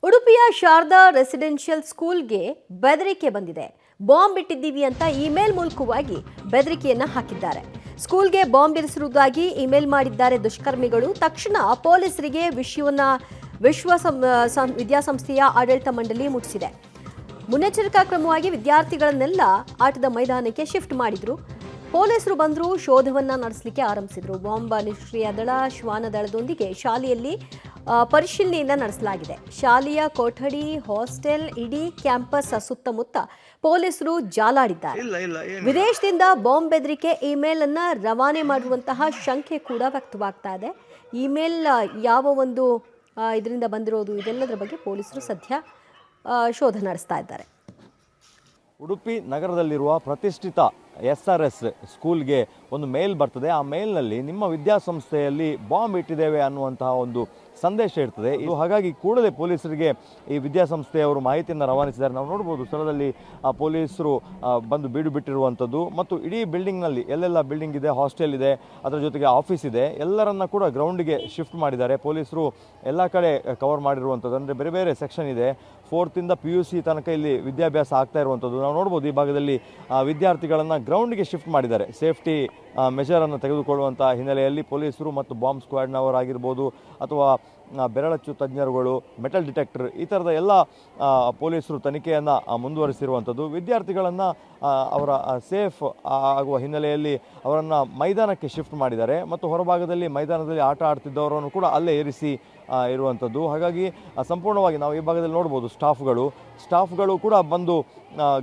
ಉಡುಪಿಯ ಶಾರದಾ ರೆಸಿಡೆನ್ಷಿಯಲ್ ಸ್ಕೂಲ್ಗೆ ಬೆದರಿಕೆ ಬಂದಿದೆ. ಬಾಂಬ್ ಇಟ್ಟಿದ್ದೀವಿ ಅಂತ ಇಮೇಲ್ ಮೂಲಕವಾಗಿ ಬೆದರಿಕೆಯನ್ನ ಹಾಕಿದ್ದಾರೆ. ಸ್ಕೂಲ್ಗೆ ಬಾಂಬ್ ಇರಿಸಿರುವುದಾಗಿ ಇಮೇಲ್ ಮಾಡಿದ್ದಾರೆ ದುಷ್ಕರ್ಮಿಗಳು. ತಕ್ಷಣ ಪೊಲೀಸರಿಗೆ ವಿದ್ಯಾಸಂಸ್ಥೆಯ ಆಡಳಿತ ಮಂಡಳಿ ಮುಟ್ಟಿಸಿದೆ. ಮುನ್ನೆಚ್ಚರಿಕಾ ಕ್ರಮವಾಗಿ ವಿದ್ಯಾರ್ಥಿಗಳನ್ನೆಲ್ಲ ಆಟದ ಮೈದಾನಕ್ಕೆ ಶಿಫ್ಟ್ ಮಾಡಿದ್ರು. ಪೊಲೀಸರು ಬಂದರೂ ಶೋಧವನ್ನ ನಡೆಸಲಿಕ್ಕೆ ಆರಂಭಿಸಿದ್ರು. ಬಾಂಬ್ ನಿಷ್ಕ್ರಿಯ ದಳ ಶ್ವಾನ ದಳದೊಂದಿಗೆ ಶಾಲೆಯಲ್ಲಿ ಪರಿಶೀಲನೆಯನ್ನ ನಡೆಸಲಾಗಿದೆ. ಶಾಲೆಯ ಕೊಠಡಿ, ಹಾಸ್ಟೆಲ್, ಇಡೀ ಕ್ಯಾಂಪಸ್ ಸುತ್ತಮುತ್ತ ಪೊಲೀಸರು ಜಾಲಾಡಿದ್ದಾರೆ. ವಿದೇಶದಿಂದ ಬಾಂಬ್ ಬೆದರಿಕೆ ಇಮೇಲ್ ಅನ್ನ ರವಾನೆ ಮಾಡಿರುವಂತಹ ಶಂಕೆ ಕೂಡ ವ್ಯಕ್ತವಾಗ್ತಾ ಇದೆ. ಇಮೇಲ್ ಯಾವ ಒಂದು ಇದರಿಂದ ಬಂದಿರೋದು, ಇದೆಲ್ಲದರ ಬಗ್ಗೆ ಪೊಲೀಸರು ಸದ್ಯ ಶೋಧ ನಡೆಸ್ತಾ ಇದ್ದಾರೆ. ಉಡುಪಿ ನಗರದಲ್ಲಿರುವ ಪ್ರತಿಷ್ಠಿತ SRS ಸ್ಕೂಲ್ಗೆ ಒಂದು ಮೇಲ್ ಬರ್ತದೆ. ಆ ಮೇಲ್ನಲ್ಲಿ ನಿಮ್ಮ ವಿದ್ಯಾಸಂಸ್ಥೆಯಲ್ಲಿ ಬಾಂಬ್ ಇಟ್ಟಿದ್ದೇವೆ ಅನ್ನುವಂತಹ ಒಂದು ಸಂದೇಶ ಇರ್ತದೆ. ಇದು ಹಾಗಾಗಿ ಕೂಡಲೇ ಪೊಲೀಸರಿಗೆ ಈ ವಿದ್ಯಾಸಂಸ್ಥೆಯವರು ಮಾಹಿತಿಯನ್ನು ರವಾನಿಸಿದ್ದಾರೆ. ನಾವು ನೋಡ್ಬೋದು ಸ್ಥಳದಲ್ಲಿ ಪೊಲೀಸರು ಬಂದು ಬೀಡು ಬಿಟ್ಟಿರುವಂಥದ್ದು ಮತ್ತು ಇಡೀ ಬಿಲ್ಡಿಂಗ್ನಲ್ಲಿ ಎಲ್ಲೆಲ್ಲ ಬಿಲ್ಡಿಂಗ್ ಇದೆ, ಹಾಸ್ಟೆಲ್ ಇದೆ, ಅದರ ಜೊತೆಗೆ ಆಫೀಸ್ ಇದೆ, ಎಲ್ಲರನ್ನ ಕೂಡ ಗ್ರೌಂಡ್ಗೆ ಶಿಫ್ಟ್ ಮಾಡಿದ್ದಾರೆ. ಪೊಲೀಸರು ಎಲ್ಲ ಕಡೆ ಕವರ್ ಮಾಡಿರುವಂಥದ್ದು. ಅಂದರೆ ಬೇರೆ ಬೇರೆ ಸೆಕ್ಷನ್ ಇದೆ. 4th ಇಂದ PUC ತನಕ ಇಲ್ಲಿ ವಿದ್ಯಾಭ್ಯಾಸ ಆಗ್ತಾ ಇರುವಂಥದ್ದು ನಾವು ನೋಡ್ಬೋದು. ಈ ಭಾಗದಲ್ಲಿ ವಿದ್ಯಾರ್ಥಿಗಳನ್ನು ಗ್ರೌಂಡ್ಗೆ ಶಿಫ್ಟ್ ಮಾಡಿದ್ದಾರೆ. ಸೇಫ್ಟಿ ಮೆಷರನ್ನು ತೆಗೆದುಕೊಳ್ಳುವಂಥ ಹಿನ್ನೆಲೆಯಲ್ಲಿ ಪೊಲೀಸರು ಮತ್ತು ಬಾಂಬ್ ಸ್ಕ್ವಾಡ್ನವರಾಗಿರ್ಬೋದು ಅಥವಾ ಬೆರಳಚ್ಚು ತಜ್ಞರುಗಳು, ಮೆಟಲ್ ಡಿಟೆಕ್ಟರ್, ಈ ಥರದ ಎಲ್ಲ ಪೊಲೀಸರು ತನಿಖೆಯನ್ನು ಮುಂದುವರಿಸಿರುವಂಥದ್ದು. ವಿದ್ಯಾರ್ಥಿಗಳನ್ನು ಅವರ ಸೇಫ್ ಆಗುವ ಹಿನ್ನೆಲೆಯಲ್ಲಿ ಅವರನ್ನು ಮೈದಾನಕ್ಕೆ ಶಿಫ್ಟ್ ಮಾಡಿದ್ದಾರೆ ಮತ್ತು ಹೊರಭಾಗದಲ್ಲಿ ಮೈದಾನದಲ್ಲಿ ಆಟ ಆಡ್ತಿದ್ದವರನ್ನು ಕೂಡ ಅಲ್ಲೇ ಇರಿಸಿ ಇರುವಂಥದ್ದು. ಹಾಗಾಗಿ ಸಂಪೂರ್ಣವಾಗಿ ನಾವು ಈ ಭಾಗದಲ್ಲಿ ನೋಡ್ಬೋದು ಸ್ಟಾಫ್ಗಳು ಕೂಡ ಬಂದು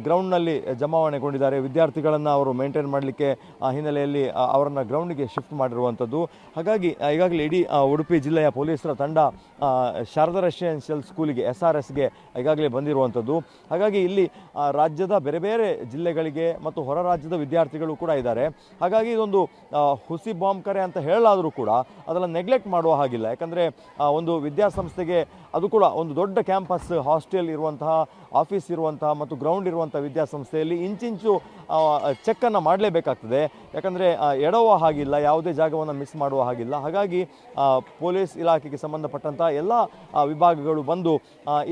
ಗ್ರೌಂಡ್ನಲ್ಲಿ ಜಮಾವಣೆಗೊಂಡಿದ್ದಾರೆ. ವಿದ್ಯಾರ್ಥಿಗಳನ್ನು ಅವರು ಮೇಂಟೈನ್ ಮಾಡಲಿಕ್ಕೆ ಹಿನ್ನೆಲೆಯಲ್ಲಿ ಅವರನ್ನು ಗ್ರೌಂಡಿಗೆ ಶಿಫ್ಟ್ ಮಾಡಿರುವಂಥದ್ದು. ಹಾಗಾಗಿ ಈಗಾಗಲೇ ಇಡೀ ಉಡುಪಿ ಜಿಲ್ಲೆಯ ಪೊಲೀಸರ ತಂಡ ಶಾರದಾ ರೆಸಿಡೆನ್ಷಿಯಲ್ ಸ್ಕೂಲಿಗೆ SRSಗೆ ಈಗಾಗಲೇ ಬಂದಿರುವಂಥದ್ದು. ಹಾಗಾಗಿ ಇಲ್ಲಿ ರಾಜ್ಯದ ಬೇರೆ ಬೇರೆ ಜಿಲ್ಲೆಗಳಿಗೆ ಮತ್ತು ಹೊರ ರಾಜ್ಯದ ವಿದ್ಯಾರ್ಥಿಗಳು ಕೂಡ ಇದ್ದಾರೆ. ಹಾಗಾಗಿ ಇದೊಂದು ಹುಸಿ ಬಾಂಬ್ ಕರೆ ಅಂತ ಹೇಳಲಾದರೂ ಕೂಡ ಅದನ್ನು ನೆಗ್ಲೆಕ್ಟ್ ಮಾಡುವ ಹಾಗಿಲ್ಲ. ಯಾಕಂದರೆ ಒಂದು ವಿದ್ಯಾಸಂಸ್ಥೆಗೆ ಅದು ಕೂಡ ಒಂದು ದೊಡ್ಡ ಕ್ಯಾಂಪಸ್, ಹಾಸ್ಟೆಲ್ ಇರುವಂತಹ, ಆಫೀಸ್ ಇರುವಂತಹ ಮತ್ತು ಗ್ರೌಂಡ್ ಇರುವಂಥ ವಿದ್ಯಾಸಂಸ್ಥೆಯಲ್ಲಿ ಇಂಚಿಂಚು ಚೆಕ್ಕನ್ನು ಮಾಡಲೇಬೇಕಾಗ್ತದೆ. ಯಾಕಂದರೆ ಎಡವ ಹಾಗಿಲ್ಲ, ಯಾವುದೇ ಜಾಗವನ್ನು ಮಿಸ್ ಮಾಡುವ ಹಾಗಿಲ್ಲ. ಹಾಗಾಗಿ ಪೊಲೀಸ್ ಇಲಾಖೆಗೆ ಸಂಬಂಧಪಟ್ಟಂಥ ಎಲ್ಲ ವಿಭಾಗಗಳು ಬಂದು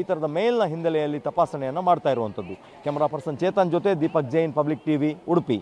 ಈ ಥರದ ಮೇಲ್ನ ಹಿನ್ನೆಲೆಯಲ್ಲಿ ತಪಾಸಣೆಯನ್ನು ಮಾಡ್ತಾ ಇರುವಂಥದ್ದು. ಕ್ಯಾಮರಾ ಪರ್ಸನ್ ಚೇತನ್ ಜೊತೆ ದೀಪಕ್ ಜೈನ್, ಪಬ್ಲಿಕ್ TV, ಉಡುಪಿ.